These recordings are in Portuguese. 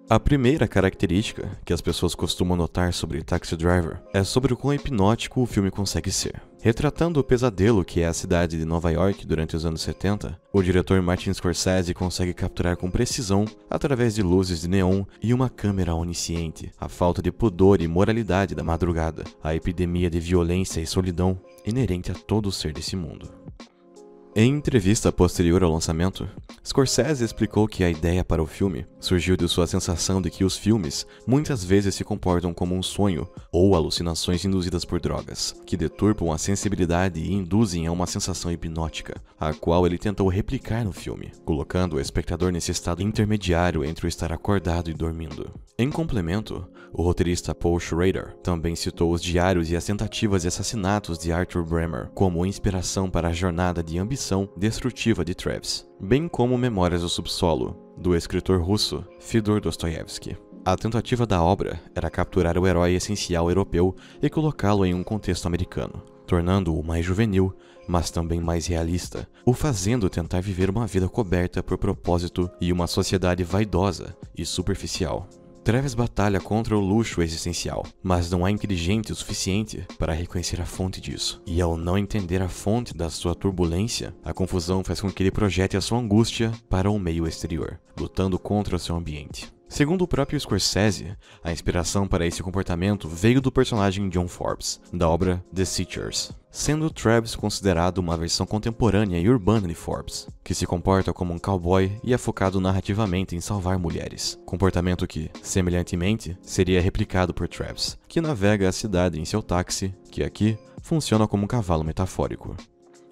A primeira característica que as pessoas costumam notar sobre Taxi Driver é sobre o quão hipnótico o filme consegue ser. Retratando o pesadelo que é a cidade de Nova York durante os anos 70, o diretor Martin Scorsese consegue capturar com precisão, através de luzes de neon e uma câmera onisciente, a falta de pudor e moralidade da madrugada, a epidemia de violência e solidão inerente a todo ser desse mundo. Em entrevista posterior ao lançamento, Scorsese explicou que a ideia para o filme surgiu de sua sensação de que os filmes muitas vezes se comportam como um sonho ou alucinações induzidas por drogas, que deturpam a sensibilidade e induzem a uma sensação hipnótica, a qual ele tentou replicar no filme, colocando o espectador nesse estado intermediário entre o estar acordado e dormindo. Em complemento, o roteirista Paul Schrader também citou os diários e as tentativas de assassinatos de Arthur Bremer como inspiração para a jornada de ambição destrutiva de Travis, bem como Memórias do Subsolo, do escritor russo Fyodor Dostoiévski. A tentativa da obra era capturar o herói essencial europeu e colocá-lo em um contexto americano, tornando-o mais juvenil, mas também mais realista, o fazendo tentar viver uma vida coberta por propósito e uma sociedade vaidosa e superficial. Travis batalha contra o luxo existencial, mas não é inteligente o suficiente para reconhecer a fonte disso. E ao não entender a fonte da sua turbulência, a confusão faz com que ele projete a sua angústia para o meio exterior, lutando contra o seu ambiente. Segundo o próprio Scorsese, a inspiração para esse comportamento veio do personagem John Forbes, da obra The Searchers, sendo Travis considerado uma versão contemporânea e urbana de Forbes, que se comporta como um cowboy e é focado narrativamente em salvar mulheres, comportamento que, semelhantemente, seria replicado por Travis, que navega a cidade em seu táxi, que aqui funciona como um cavalo metafórico.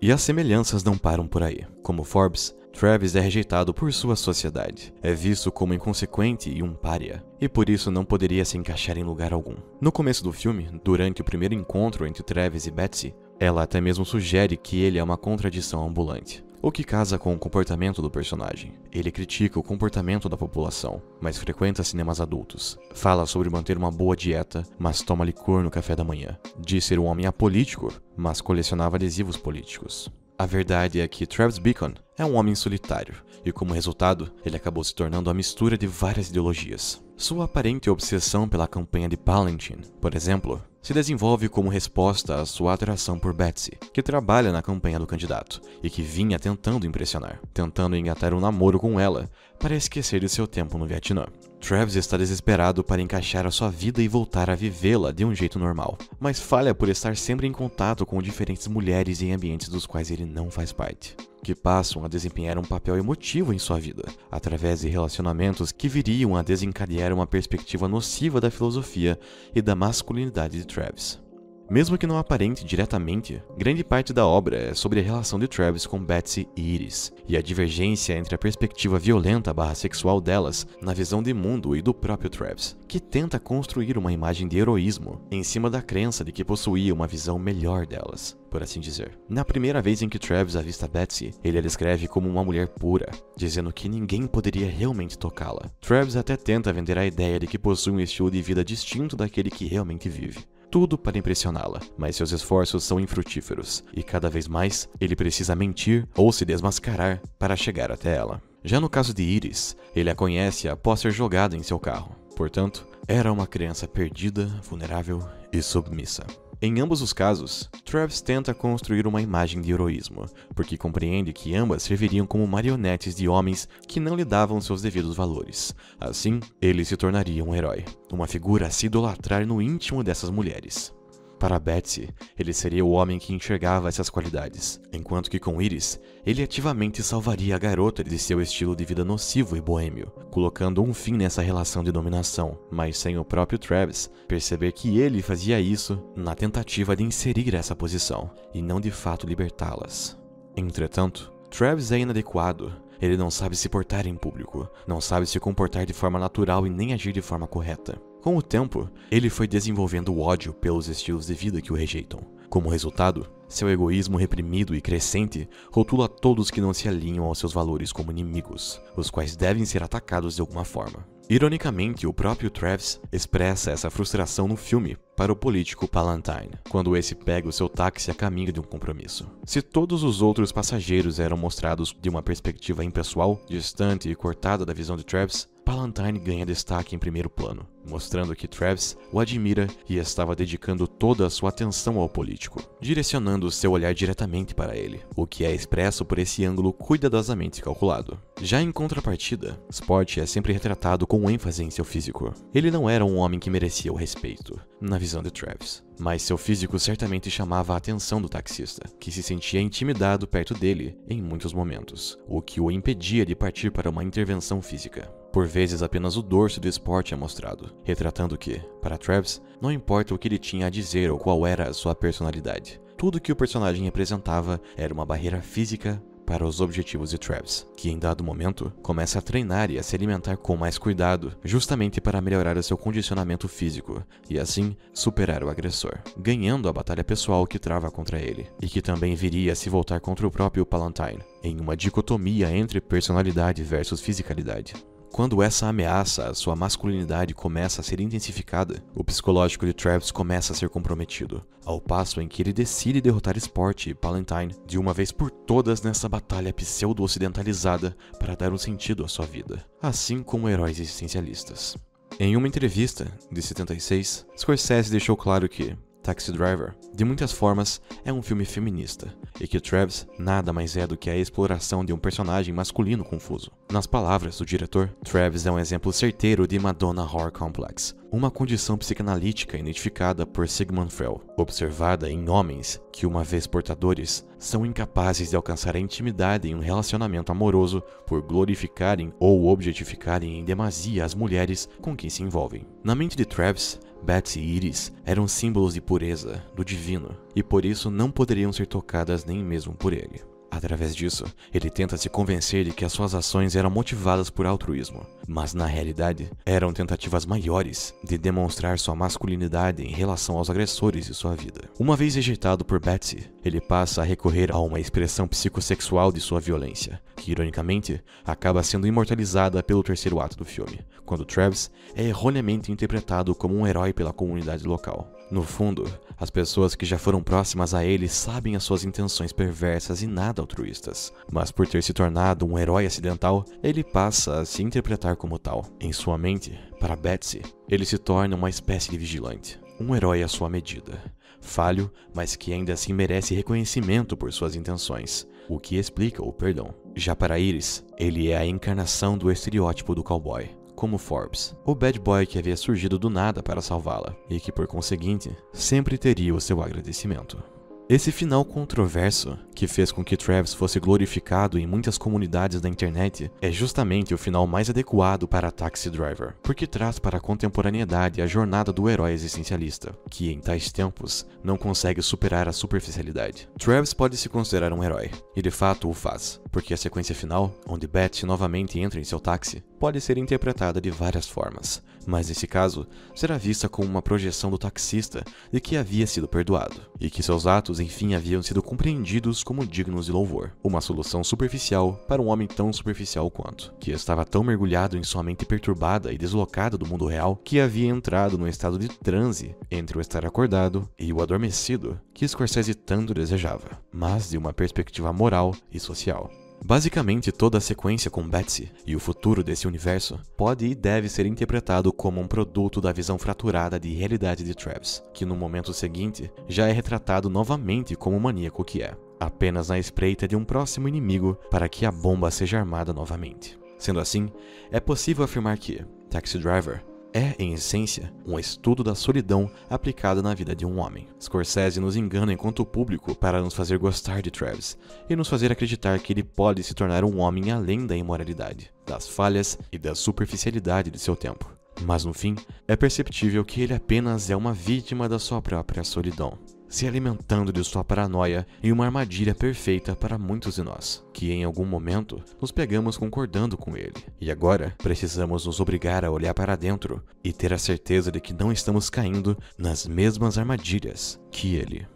E as semelhanças não param por aí. Como Forbes, Travis é rejeitado por sua sociedade, é visto como inconsequente e um pária, e por isso não poderia se encaixar em lugar algum. No começo do filme, durante o primeiro encontro entre Travis e Betsy, ela até mesmo sugere que ele é uma contradição ambulante, o que casa com o comportamento do personagem. Ele critica o comportamento da população, mas frequenta cinemas adultos. Fala sobre manter uma boa dieta, mas toma licor no café da manhã. Diz ser um homem apolítico, mas colecionava adesivos políticos. A verdade é que Travis Bickle é um homem solitário, e como resultado, ele acabou se tornando a mistura de várias ideologias. Sua aparente obsessão pela campanha de Palantine, por exemplo, se desenvolve como resposta à sua atração por Betsy, que trabalha na campanha do candidato, e que vinha tentando impressionar, tentando engatar um namoro com ela para esquecer de seu tempo no Vietnã. Travis está desesperado para encaixar a sua vida e voltar a vivê-la de um jeito normal, mas falha por estar sempre em contato com diferentes mulheres em ambientes dos quais ele não faz parte, que passam a desempenhar um papel emotivo em sua vida, através de relacionamentos que viriam a desencadear uma perspectiva nociva da filosofia e da masculinidade de Travis. Mesmo que não aparente diretamente, grande parte da obra é sobre a relação de Travis com Betsy e Iris, e a divergência entre a perspectiva violenta / sexual delas na visão de mundo e do próprio Travis, que tenta construir uma imagem de heroísmo em cima da crença de que possuía uma visão melhor delas, por assim dizer. Na primeira vez em que Travis avista Betsy, ele a descreve como uma mulher pura, dizendo que ninguém poderia realmente tocá-la. Travis até tenta vender a ideia de que possui um estilo de vida distinto daquele que realmente vive. Tudo para impressioná-la, mas seus esforços são infrutíferos, e cada vez mais ele precisa mentir ou se desmascarar para chegar até ela. Já no caso de Iris, ele a conhece após ser jogado em seu carro. Portanto, era uma criança perdida, vulnerável e submissa. Em ambos os casos, Travis tenta construir uma imagem de heroísmo, porque compreende que ambas serviriam como marionetes de homens que não lhe davam seus devidos valores. Assim, ele se tornaria um herói, uma figura a se idolatrar no íntimo dessas mulheres. Para Betsy, ele seria o homem que enxergava essas qualidades, enquanto que com Iris, ele ativamente salvaria a garota de seu estilo de vida nocivo e boêmio, colocando um fim nessa relação de dominação, mas sem o próprio Travis perceber que ele fazia isso na tentativa de inserir essa posição, e não de fato libertá-las. Entretanto, Travis é inadequado. Ele não sabe se portar em público, não sabe se comportar de forma natural e nem agir de forma correta. Com o tempo, ele foi desenvolvendo ódio pelos estilos de vida que o rejeitam. Como resultado, seu egoísmo reprimido e crescente rotula todos que não se alinham aos seus valores como inimigos, os quais devem ser atacados de alguma forma. Ironicamente, o próprio Travis expressa essa frustração no filme para o político Palantine, quando esse pega o seu táxi a caminho de um compromisso. Se todos os outros passageiros eram mostrados de uma perspectiva impessoal, distante e cortada da visão de Travis, Palantine ganha destaque em primeiro plano, mostrando que Travis o admira e estava dedicando toda a sua atenção ao político, direcionando seu olhar diretamente para ele, o que é expresso por esse ângulo cuidadosamente calculado. Já em contrapartida, Sport é sempre retratado com ênfase em seu físico. Ele não era um homem que merecia o respeito, na visão de Travis, mas seu físico certamente chamava a atenção do taxista, que se sentia intimidado perto dele em muitos momentos, o que o impedia de partir para uma intervenção física. Por vezes apenas o dorso de Sport é mostrado, retratando que, para Travis, não importa o que ele tinha a dizer ou qual era a sua personalidade. Tudo que o personagem representava era uma barreira física para os objetivos de Travis, que em dado momento começa a treinar e a se alimentar com mais cuidado, justamente para melhorar o seu condicionamento físico e assim superar o agressor, ganhando a batalha pessoal que trava contra ele, e que também viria a se voltar contra o próprio Palantine, em uma dicotomia entre personalidade versus fisicalidade. Quando essa ameaça à sua masculinidade começa a ser intensificada, o psicológico de Travis começa a ser comprometido, ao passo em que ele decide derrotar Sport e Palantine de uma vez por todas nessa batalha pseudo-ocidentalizada para dar um sentido à sua vida, assim como heróis existencialistas. Em uma entrevista, de 76, Scorsese deixou claro que Taxi Driver, de muitas formas, é um filme feminista, e que Travis nada mais é do que a exploração de um personagem masculino confuso. Nas palavras do diretor, Travis é um exemplo certeiro de Madonna Horror Complex, uma condição psicanalítica identificada por Sigmund Freud, observada em homens que, uma vez portadores, são incapazes de alcançar a intimidade em um relacionamento amoroso por glorificarem ou objetificarem em demasia as mulheres com quem se envolvem. Na mente de Travis, Betsy e Iris eram símbolos de pureza, do divino, e por isso não poderiam ser tocadas nem mesmo por ele. Através disso, ele tenta se convencer de que as suas ações eram motivadas por altruísmo, mas na realidade eram tentativas maiores de demonstrar sua masculinidade em relação aos agressores de sua vida. Uma vez rejeitado por Betsy, ele passa a recorrer a uma expressão psicossexual de sua violência, que ironicamente acaba sendo imortalizada pelo terceiro ato do filme, quando Travis é erroneamente interpretado como um herói pela comunidade local. No fundo, as pessoas que já foram próximas a ele sabem as suas intenções perversas e nada altruístas, mas por ter se tornado um herói acidental, ele passa a se interpretar como tal. Em sua mente, para Betsy, ele se torna uma espécie de vigilante, um herói à sua medida, falho, mas que ainda assim merece reconhecimento por suas intenções, o que explica o perdão. Já para Iris, ele é a encarnação do estereótipo do cowboy, como Forbes, o bad boy que havia surgido do nada para salvá-la e que, por conseguinte, sempre teria o seu agradecimento. Esse final controverso, que fez com que Travis fosse glorificado em muitas comunidades da internet, é justamente o final mais adequado para Taxi Driver, porque traz para a contemporaneidade a jornada do herói existencialista, que em tais tempos não consegue superar a superficialidade. Travis pode se considerar um herói, e de fato o faz, porque a sequência final, onde Betsy novamente entra em seu táxi, pode ser interpretada de várias formas, mas nesse caso, será vista como uma projeção do taxista de que havia sido perdoado, e que seus atos enfim haviam sido compreendidos como dignos de louvor. Uma solução superficial para um homem tão superficial quanto, que estava tão mergulhado em sua mente perturbada e deslocada do mundo real, que havia entrado num estado de transe entre o estar acordado e o adormecido que Scorsese tanto desejava, mas de uma perspectiva moral e social. Basicamente, toda a sequência com Betsy e o futuro desse universo pode e deve ser interpretado como um produto da visão fraturada de realidade de Travis, que no momento seguinte já é retratado novamente como o maníaco que é, apenas na espreita de um próximo inimigo para que a bomba seja armada novamente. Sendo assim, é possível afirmar que Taxi Driver é, em essência, um estudo da solidão aplicada na vida de um homem. Scorsese nos engana enquanto público para nos fazer gostar de Travis e nos fazer acreditar que ele pode se tornar um homem além da imoralidade, das falhas e da superficialidade de seu tempo. Mas no fim, é perceptível que ele apenas é uma vítima da sua própria solidão, se alimentando de sua paranoia em uma armadilha perfeita para muitos de nós, que em algum momento nos pegamos concordando com ele, e agora precisamos nos obrigar a olhar para dentro e ter a certeza de que não estamos caindo nas mesmas armadilhas que ele.